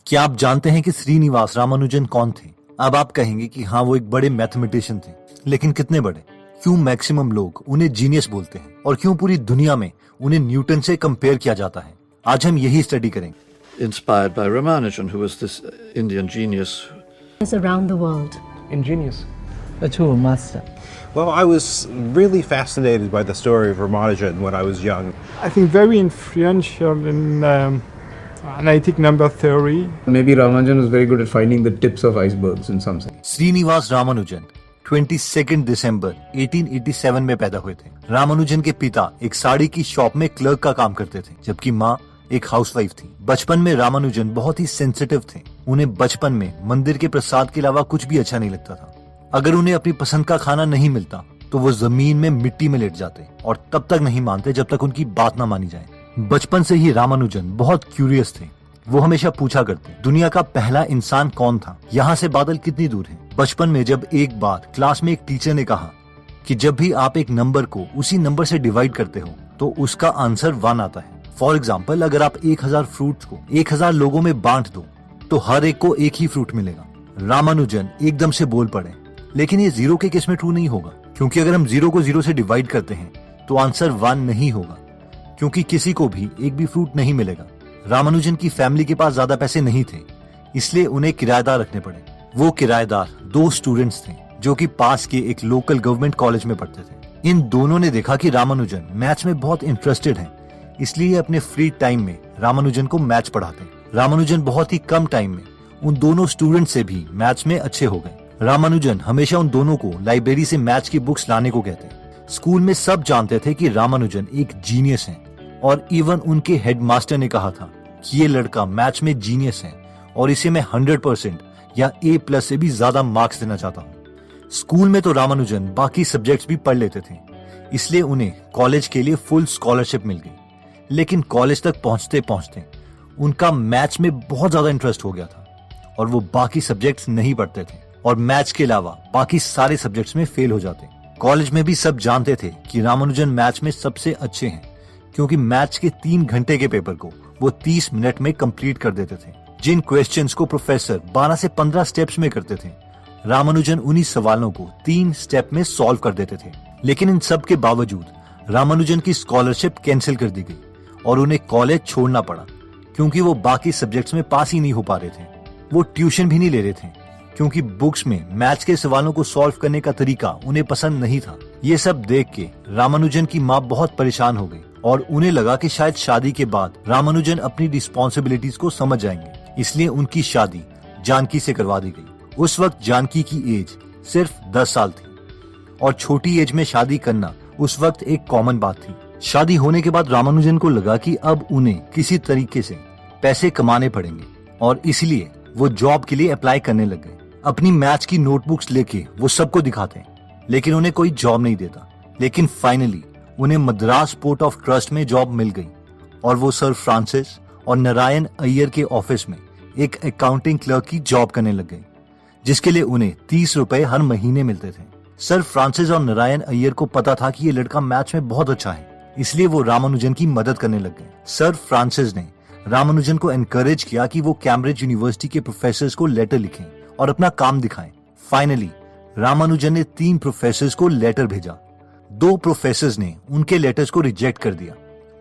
क्या आप जानते हैं कि श्रीनिवास रामानुजन कौन थे? अब आप कहेंगे कि हाँ, वो एक बड़े मैथमेटिशियन थे, लेकिन कितने बड़े? क्यों मैक्सिमम लोग उन्हें जीनियस बोलते हैं और क्यों पूरी दुनिया में उन्हें न्यूटन से कंपेयर किया जाता है? आज हम यही स्टडी करेंगे। Inspired by Ramanujan, who was this Indian genius. Around the world. Ingenious. A true master. Well, I was really fascinated by the story of Ramanujan when I was young. I think very influential in analytic number theory. Maybe Ramanujan was very good at finding the tips of icebergs in some sense. Srinivas Ramanujan 22 दिसंबर 1887 में पैदा हुए थे। रामानुजन के पिता एक साड़ी की shop में clerk का काम करते थे, जबकि माँ एक हाउसवाइफ थी। बचपन में रामानुजन बहुत ही सेंसिटिव थे। उन्हें बचपन में मंदिर के प्रसाद के अलावा कुछ भी अच्छा नहीं लगता था। अगर उन्हें अपनी पसंद का खाना नहीं मिलता तो वो जमीन में मिट्टी में लेट जाते और तब तक नहीं मानते जब तक उनकी बात ना मानी जाए। बचपन से ही रामानुजन बहुत क्यूरियस थे। वो हमेशा पूछा करते, दुनिया का पहला इंसान कौन था? यहाँ से बादल कितनी दूर है? बचपन में जब एक बार क्लास में एक टीचर ने कहा कि जब भी आप एक नंबर को उसी नंबर से डिवाइड करते हो तो उसका आंसर 1 आता है। फॉर एग्जाम्पल, अगर आप 1000 फ्रूट्स को 1000 लोगों में बांट दो तो हर एक को एक ही फ्रूट मिलेगा। रामानुजन एकदम से बोल पड़े, लेकिन ये 0 के केस में ट्रू नहीं होगा, क्योंकि अगर हम 0 को 0 से डिवाइड करते हैं तो आंसर 1 नहीं होगा, क्योंकि किसी को भी एक भी फ्रूट नहीं मिलेगा। रामानुजन की फैमिली के पास ज्यादा पैसे नहीं थे, इसलिए उन्हें किराएदार रखने पड़े। वो किराएदार 2 स्टूडेंट्स थे जो कि पास के एक लोकल गवर्नमेंट कॉलेज में पढ़ते थे। इन दोनों ने देखा कि रामानुजन मैथ्स में बहुत इंटरेस्टेड हैं, इसलिए अपने फ्री टाइम में रामानुजन को मैथ्स पढ़ाते। रामानुजन बहुत ही कम टाइम में उन दोनों स्टूडेंट से भी मैथ्स में अच्छे हो गए। रामानुजन हमेशा उन दोनों को लाइब्रेरी से मैथ्स की बुक्स लाने को कहते। स्कूल में सब जानते थे कि रामानुजन एक जीनियस हैं, और इवन उनके हेडमास्टर ने कहा था कि ये लड़का मैथ्स में जीनियस है और इसे मैं 100% या A+ से भी ज्यादा मार्क्स देना चाहता हूँ। स्कूल में तो रामानुजन बाकी सब्जेक्ट्स भी पढ़ लेते थे, इसलिए उन्हें कॉलेज के लिए फुल स्कॉलरशिप मिल गई। लेकिन कॉलेज तक पहुंचते पहुंचते उनका मैथ्स में बहुत ज्यादा इंटरेस्ट हो गया था और वो बाकी सब्जेक्ट्स नहीं पढ़ते थे और मैथ्स के अलावा बाकी सारे सब्जेक्ट्स में फेल हो जाते। कॉलेज में भी सब जानते थे कि रामानुजन मैथ्स में सबसे अच्छे हैं, क्योंकि मैथ्स के 3 घंटे के पेपर को वो 30 मिनट में कंप्लीट कर देते थे। जिन क्वेश्चंस को प्रोफेसर 12 से 15 स्टेप्स में करते थे, रामानुजन उन्हीं सवालों को 3 स्टेप में सॉल्व कर देते थे। लेकिन इन सब के बावजूद रामानुजन की स्कॉलरशिप कैंसिल कर दी गई और उन्हें कॉलेज छोड़ना पड़ा, क्योंकि वो बाकी सब्जेक्ट्स में पास ही नहीं हो पा रहे थे। वो ट्यूशन भी नहीं ले रहे थे, क्योंकि बुक्स में मैथ्स के सवालों को सॉल्व करने का तरीका उन्हें पसंद नहीं था। ये सब देख के रामानुजन की माँ बहुत परेशान हो गई और उन्हें लगा कि शायद शादी के बाद रामानुजन अपनी रिस्पॉन्सिबिलिटीज को समझ जाएंगे, इसलिए उनकी शादी जानकी से करवा दी गई। उस वक्त जानकी की एज सिर्फ 10 साल थी और छोटी एज में शादी करना उस वक्त एक कॉमन बात थी। शादी होने के बाद रामानुजन को लगा कि अब उन्हें किसी तरीके से पैसे कमाने पड़ेंगे और इसलिए वो जॉब के लिए अप्लाई करने लग गए। अपनी मैथ्स की नोटबुक्स लेके वो सबको दिखाते, लेकिन उन्हें कोई जॉब नहीं देता। लेकिन फाइनली उन्हें मद्रास पोर्ट ऑफ ट्रस्ट में जॉब मिल गई और वो सर फ्रांसिस और नारायण अय्यर के ऑफिस में एक अकाउंटिंग क्लर्क की जॉब करने लग गए, जिसके लिए उन्हें 30 रुपए हर महीने मिलते थे। सर फ्रांसिस और नारायण अय्यर को पता था कि ये लड़का मैथ्स में बहुत अच्छा है, इसलिए वो रामानुजन की मदद करने लग गए। सर फ्रांसिस ने रामानुजन को एनकरेज किया कि वो कैम्ब्रिज यूनिवर्सिटी के प्रोफेसर्स को लेटर लिखें और अपना काम दिखाएं। फाइनली रामानुजन ने 3 प्रोफेसर्स को लेटर भेजा। 2 प्रोफेसर्स ने उनके लेटर्स को रिजेक्ट कर दिया,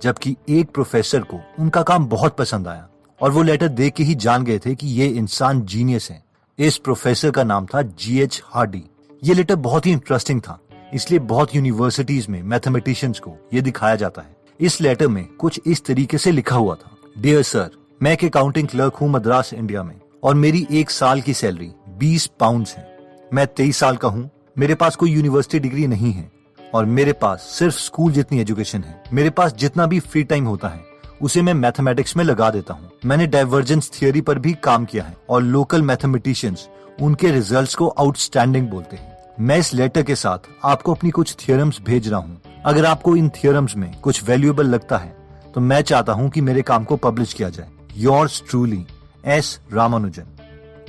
जबकि एक प्रोफेसर को उनका काम बहुत पसंद आया और वो लेटर देख के ही जान गए थे कि ये इंसान जीनियस है। इस प्रोफेसर का नाम था G.H. हार्डी। ये लेटर बहुत ही इंटरेस्टिंग था, इसलिए बहुत यूनिवर्सिटीज में मैथमेटिशियंस को ये दिखाया जाता है। इस लेटर में कुछ इस तरीके से लिखा हुआ था, डियर सर, मैं एक अकाउंटिंग क्लर्क हूँ मद्रास इंडिया में और मेरी 1 साल की सैलरी 20 पाउंड्स है। मैं 23 साल का हूँ, मेरे पास कोई यूनिवर्सिटी डिग्री नहीं है और मेरे पास सिर्फ स्कूल जितनी एजुकेशन है। मेरे पास जितना भी फ्री टाइम होता है उसे मैं मैथमेटिक्स में लगा देता हूँ। मैंने डाइवर्जेंस थियोरी पर भी काम किया है और लोकल मैथमेटिशियंस उनके रिजल्ट्स को आउटस्टैंडिंग बोलते हैं। मैं इस लेटर के साथ आपको अपनी कुछ थियोरम्स भेज रहा हूँ। अगर आपको इन थियोरम्स में कुछ वैल्यूएबल लगता है तो मैं चाहता हूँ कि मेरे काम को पब्लिश किया जाए। Yours truly, S. रामानुजन।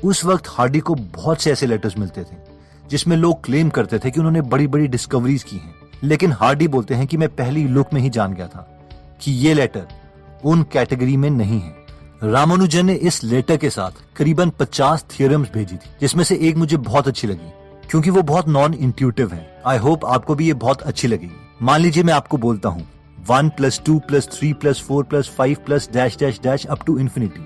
उस वक्त हार्डी को बहुत से ऐसे लेटर्स मिलते थे जिसमें लोग क्लेम करते थे कि उन्होंने बड़ी बड़ी डिस्कवरीज की हैं, लेकिन हार्डी बोलते हैं कि मैं पहली लुक में ही जान गया था कि ये लेटर उन कैटेगरी में नहीं है। रामानुजन ने इस लेटर के साथ करीबन 50 थियरम्स भेजी थी, जिसमें से एक मुझे बहुत अच्छी लगी क्योंकि वो बहुत नॉन इंट्यूटिव है। आई होप आपको भी ये बहुत अच्छी लगेगी। मान लीजिए मैं आपको बोलता हूँ 1 + 2 + 3 + 4 + 5 + dash dash dash up to infinity,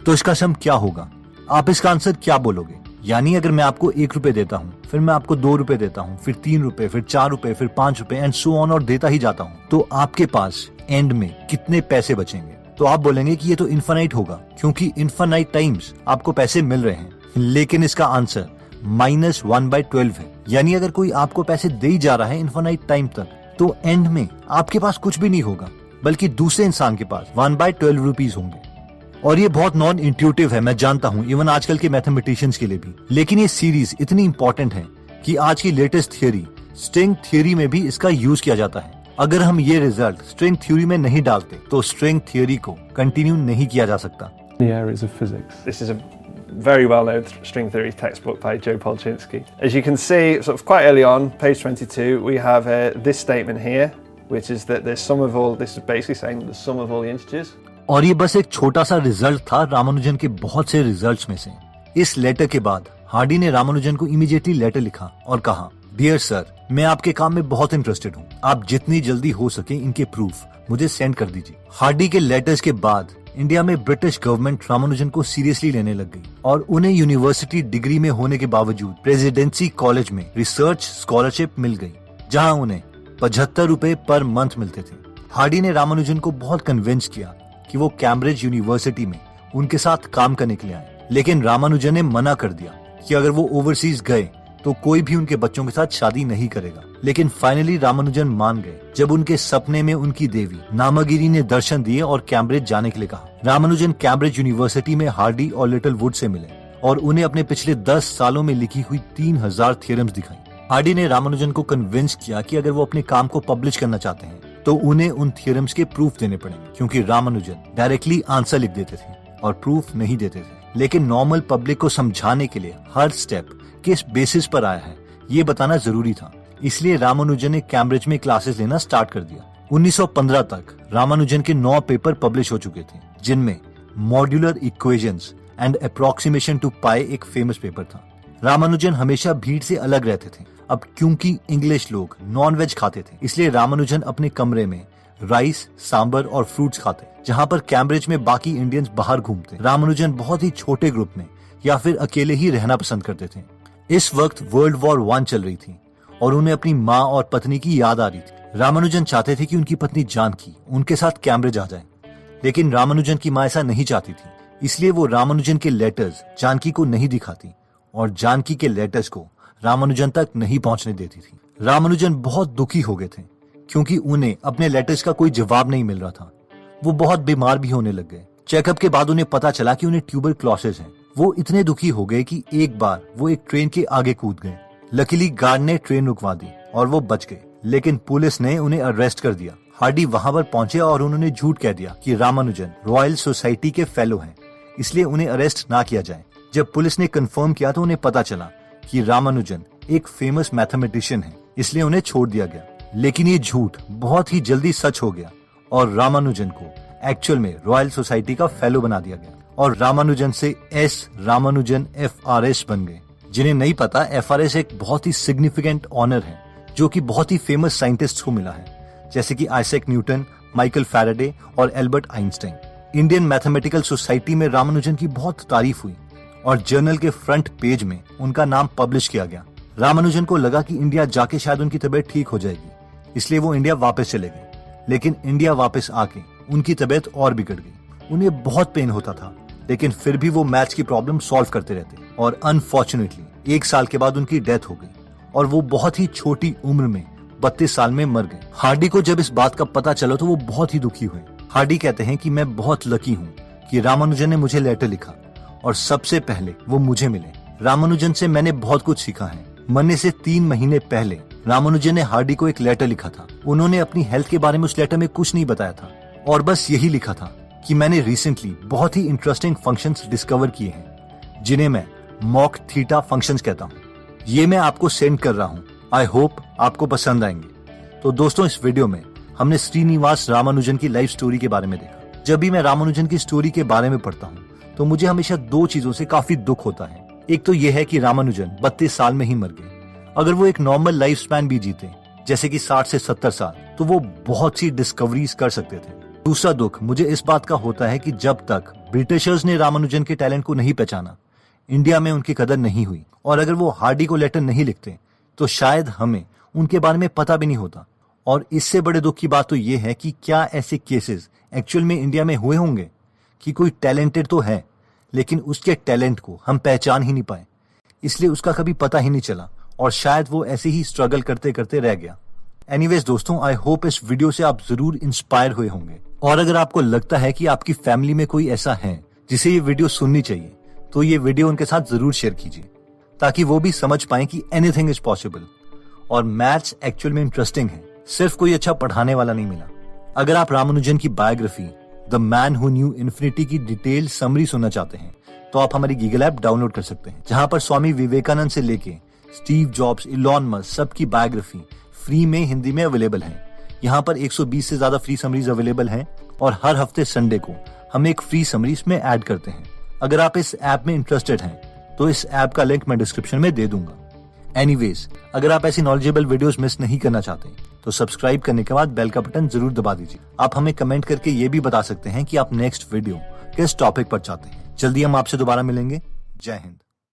तो इसका सम क्या होगा? आप इसका आंसर क्या बोलोगे? यानी अगर मैं आपको 1 रुपए देता हूँ, फिर मैं आपको 2 रुपए देता हूँ, फिर 3 रुपए, फिर 4 रुपए, फिर 5 रुपए एंड सो ऑन और देता ही जाता हूँ, तो आपके पास एंड में कितने पैसे बचेंगे? तो आप बोलेंगे कि ये तो इन्फिनाइट होगा क्योंकि इन्फिनाइट टाइम्स आपको पैसे मिल रहे हैं। लेकिन इसका आंसर -1/12 है। यानी अगर कोई आपको पैसे दे ही जा रहा है इन्फिनाइट टाइम तक, तो एंड में आपके पास कुछ भी नहीं होगा, बल्कि दूसरे इंसान के पास 1/12 रुपीज होंगे। और ये बहुत नॉन इंट्यूटिव है, मैं जानता हूँ, इवन आजकल के मैथमेटिशियंस के लिए भी। लेकिन ये सीरीज इतनी इंपॉर्टेंट है कि आज की लेटेस्ट थियोरी स्ट्रिंग थ्योरी में भी इसका यूज किया जाता है। अगर हम ये रिजल्ट स्ट्रिंग थ्योरी में नहीं डालते तो स्ट्रिंग थ्योरी को कंटिन्यू नहीं किया जा सकता। The areas of physics. This is a very well-known string theory textbook by Joe Polchinski. As you can see, sort of quite early on, page 22, we have this statement here, which is that the sum of all, this is basically saying the sum of all the integers. और ये बस एक छोटा सा result था रामानुजन के बहुत से रिजल्ट्स में से। इस लेटर के बाद हार्डी ने रामानुजन को इमीडिएटली लेटर लिखा और कहा, डियर सर, मैं आपके काम में बहुत इंटरेस्टेड हूँ। आप जितनी जल्दी हो सके इनके प्रूफ मुझे सेंड कर दीजिए। हार्डी के लेटर्स के बाद इंडिया में ब्रिटिश गवर्नमेंट रामानुजन को सीरियसली लेने लग गई और उन्हें यूनिवर्सिटी डिग्री में होने के बावजूद प्रेसिडेंसी कॉलेज में रिसर्च स्कॉलरशिप मिल गई, जहां उन्हें 75 रुपए पर मंथ मिलते थे। हार्डी ने रामानुजन को बहुत कन्विंस किया कि वो कैम्ब्रिज यूनिवर्सिटी में उनके साथ काम करने के लिए आए, लेकिन रामानुजन ने मना कर दिया कि अगर वो ओवरसीज गए तो कोई भी उनके बच्चों के साथ शादी नहीं करेगा। लेकिन फाइनली रामानुजन मान गए जब उनके सपने में उनकी देवी नामागिरी ने दर्शन दिए और कैम्ब्रिज जाने के लिए कहा। रामानुजन कैम्ब्रिज यूनिवर्सिटी में हार्डी और लिटिल वुड से मिले और उन्हें अपने पिछले 10 सालों में लिखी हुई 3000 थियरम्स दिखाई। हार्डी ने रामानुजन को कन्विंस किया कि अगर वो अपने काम को पब्लिश करना चाहते हैं तो उन्हें उन थियरम्स के प्रूफ देने पड़ेंगे, क्योंकि रामानुजन डायरेक्टली आंसर लिख देते थे और प्रूफ नहीं देते थे। लेकिन नॉर्मल पब्लिक को समझाने के लिए हर स्टेप किस बेसिस पर आया है ये बताना जरूरी था, इसलिए रामानुजन ने कैम्ब्रिज में क्लासेस लेना स्टार्ट कर दिया। 1915 तक रामानुजन के 9 पेपर पब्लिश हो चुके थे, जिनमें modular equations and approximation to pi एक फेमस पेपर था। रामानुजन हमेशा भीड़ से अलग रहते थे। अब क्योंकि इंग्लिश लोग नॉन वेज खाते थे, इसलिए रामानुजन अपने कमरे में राइस, सांबर और फ्रूट्स खाते, जहाँ पर कैम्ब्रिज में बाकी इंडियंस बाहर घूमते। रामानुजन बहुत ही छोटे ग्रुप में या फिर अकेले ही रहना पसंद करते थे। इस वक्त वर्ल्ड वॉर 1 चल रही थी और उन्हें अपनी माँ और पत्नी की याद आ रही थी। रामानुजन चाहते थे कि उनकी पत्नी जानकी उनके साथ कैम्ब्रिज आ जाए, लेकिन रामानुजन की माँ ऐसा नहीं चाहती थी, इसलिए वो रामानुजन के लेटर्स जानकी को नहीं दिखाती और जानकी के लेटर्स को रामानुजन तक नहीं पहुंचने देती थी। रामानुजन बहुत दुखी हो गए थे क्योंकि उन्हें अपने लेटर्स का कोई जवाब नहीं मिल रहा था। वो बहुत बीमार भी होने लग गए। चेकअप के बाद उन्हें पता चला कि उन्हें ट्यूबरक्लोसिस है। वो इतने दुखी हो गए कि एक बार वो एक ट्रेन के आगे कूद गए। लकीली गार्ड ने ट्रेन रुकवा दी और वो बच गए, लेकिन पुलिस ने उन्हें अरेस्ट कर दिया। हार्डी वहां पर पहुंचे और उन्होंने झूठ कह दिया कि रामानुजन रॉयल सोसाइटी के फेलो हैं, इसलिए उन्हें अरेस्ट ना किया जाए। जब पुलिस ने कंफर्म किया तो उन्हें पता चला कि रामानुजन एक फेमस मैथमेटिशियन है, इसलिए उन्हें छोड़ दिया गया। लेकिन ये झूठ बहुत ही जल्दी सच हो गया और रामानुजन को एक्चुअल में रॉयल सोसाइटी का फेलो बना दिया गया और रामानुजन से एस रामानुजन FRS बन गए। जिन्हें नहीं पता, FRS एक बहुत ही सिग्निफिकेंट ऑनर है जो कि बहुत ही फेमस साइंटिस्ट को मिला है, जैसे कि आइजैक न्यूटन, माइकल फैराडे और Albert Einstein. Indian mathematical society में रामानुजन की बहुत तारीफ हुई और जर्नल के फ्रंट पेज में उनका नाम पब्लिश किया गया। रामानुजन को लगा कि इंडिया जाके शायद उनकी तबीयत ठीक हो जाएगी, इसलिए वो इंडिया वापस चले गए। लेकिन इंडिया वापस आके उनकी तबीयत और बिगड़ गई। उन्हें बहुत पेन होता था, लेकिन फिर भी वो मैथ्स की प्रॉब्लम सॉल्व करते रहते और अनफॉर्चुनेटली 1 साल के बाद उनकी डेथ हो गई और वो बहुत ही छोटी उम्र में 32 साल में मर गए। हार्डी को जब इस बात का पता चला तो वो बहुत ही दुखी हुए। हार्डी कहते हैं कि मैं बहुत लकी हूँ कि रामानुजन ने मुझे लेटर लिखा और सबसे पहले वो मुझे मिले। रामानुजन से मैंने बहुत कुछ सीखा है। मरने से 3 महीने पहले रामानुजन ने हार्डी को एक लेटर लिखा था। उन्होंने अपनी हेल्थ के बारे में उस लेटर में कुछ नहीं बताया था और बस यही लिखा था कि मैंने रिसेंटली बहुत ही इंटरेस्टिंग फंक्शंस डिस्कवर किए हैं, जिन्हें मैं मॉक थीटा फंक्शंस कहता हूँ। ये मैं आपको सेंड कर रहा हूँ। आई होप आपको पसंद आएंगे। तो दोस्तों, इस वीडियो में हमने श्रीनिवास रामानुजन की लाइफ स्टोरी के बारे में देखा, जब भी मैं रामानुजन की स्टोरी के बारे में पढ़ता हूँ तो मुझे हमेशा दो चीजों से काफी दुख होता है। एक तो यह है कि रामानुजन 32 साल में ही मर गए। अगर वो एक नॉर्मल लाइफ स्पैन भी जीते, जैसे कि 60 से 70 साल, तो वो बहुत सी डिस्कवरीज कर सकते थे। दूसरा दुख मुझे इस बात का होता है कि जब तक ब्रिटिशर्स ने रामानुजन के टैलेंट को नहीं पहचाना, इंडिया में उनकी कदर नहीं हुई। और अगर वो हार्डी को लेटर नहीं लिखते तो शायद हमें उनके बारे में पता भी नहीं होता। और इससे बड़े दुख की बात तो ये है कि क्या ऐसे केसेस एक्चुअल में इंडिया में हुए होंगे कि कोई टैलेंटेड तो है लेकिन उसके टैलेंट को हम पहचान ही नहीं पाए, इसलिए उसका कभी पता ही नहीं चला और शायद वो ऐसे ही स्ट्रगल करते करते रह गया। एनीवेज दोस्तों, आई होप इस वीडियो से आप जरूर इंस्पायर हुए होंगे। और अगर आपको लगता है कि आपकी फैमिली में कोई ऐसा है जिसे ये वीडियो सुननी चाहिए, तो ये वीडियो उनके साथ जरूर शेयर कीजिए ताकि वो भी समझ पाए कि एनीथिंग इज पॉसिबल। और मैथ्स एक्चुअल में इंटरेस्टिंग है, सिर्फ कोई अच्छा पढ़ाने वाला नहीं मिला। अगर आप रामानुजन की biography the man who knew infinity की डिटेल समरी सुनना चाहते हैं तो आप हमारी गूगल ऐप डाउनलोड कर सकते हैं, जहां पर स्वामी विवेकानंद से लेके स्टीव जॉब्स, इलॉन मस्क सबकी बायोग्राफी फ्री में हिंदी में अवेलेबल है। यहाँ पर 120 से ज्यादा फ्री समरीज अवेलेबल हैं और हर हफ्ते संडे को हम एक फ्री समरी इसमें ऐड करते हैं। अगर आप इस ऐप में इंटरेस्टेड हैं तो इस ऐप का लिंक मैं डिस्क्रिप्शन में दे दूंगा। एनीवेज, अगर आप ऐसी नॉलेजेबल वीडियोस मिस नहीं करना चाहते तो सब्सक्राइब करने के बाद बेल का बटन जरूर दबा दीजिए। आप हमें कमेंट करके ये भी बता सकते हैं कि आप नेक्स्ट वीडियो किस टॉपिक पर चाहते हैं। जल्दी हम आपसे दोबारा मिलेंगे। जय हिंद।